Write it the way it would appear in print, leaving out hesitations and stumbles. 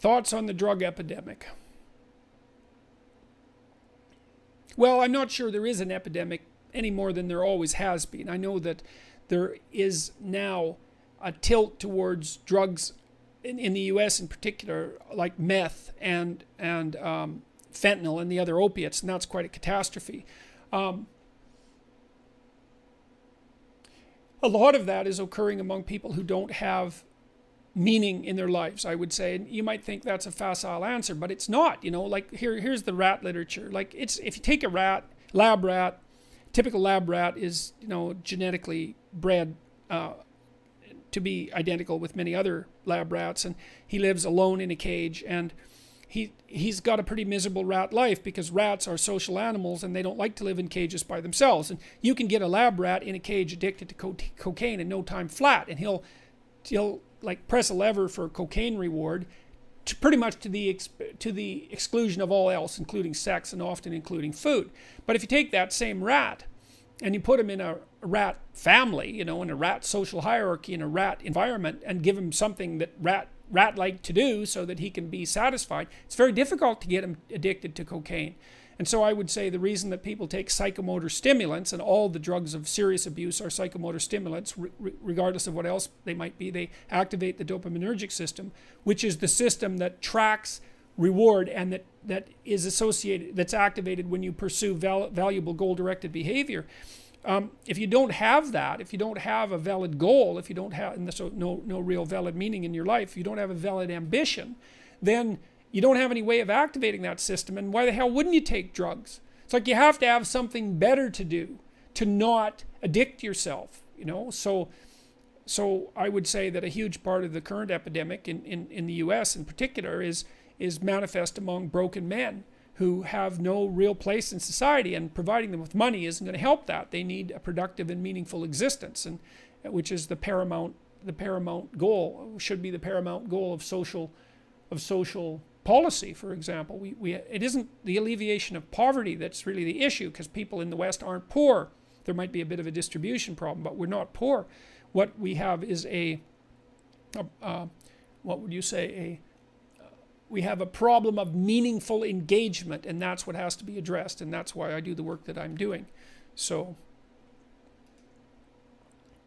Thoughts on the drug epidemic? Well, I'm not sure there is an epidemic any more than there always has been. I know that there is now a tilt towards drugs in the US in particular, like meth and fentanyl and the other opiates, and that's quite a catastrophe. A lot of that is occurring among people who don't have meaning in their lives, I would say. And you might think that's a facile answer, but it's not. You know, like here's the rat literature. Like, it's, if you take a rat, lab rat, typical lab rat is, you know, genetically bred to be identical with many other lab rats, and he lives alone in a cage, and he's got a pretty miserable rat life, because rats are social animals and they don't like to live in cages by themselves. And you can get a lab rat in a cage addicted to cocaine in no time flat, and he'll like press a lever for cocaine reward, to pretty much to the exclusion of all else, including sex and often including food. But if you take that same rat and you put him in a rat family, you know, in a rat social hierarchy, in a rat environment, and give him something that rat like to do so that he can be satisfied, it's very difficult to get him addicted to cocaine. And so I would say the reason that people take psychomotor stimulants, and all the drugs of serious abuse are psychomotor stimulants, regardless of what else they might be, they activate the dopaminergic system, which is the system that tracks reward and that is associated, that's activated when you pursue valuable goal-directed behavior. If you don't have that, if you don't have a valid goal, if you don't have no real valid meaning in your life, if you don't have a valid ambition, then you don't have any way of activating that system. And why the hell wouldn't you take drugs? It's like you have to have something better to do to not addict yourself, you know. So I would say that a huge part of the current epidemic in the US in particular is manifest among broken men who have no real place in society, and providing them with money isn't going to help that. They need a productive and meaningful existence, and which is the paramount goal, should be the paramount goal of social policy. For example, it isn't the alleviation of poverty that's really the issue, because people in the West aren't poor. There might be a bit of a distribution problem, but we're not poor. What we have is what would you say, we have a problem of meaningful engagement, and that's what has to be addressed, and that's why I do the work that I'm doing. So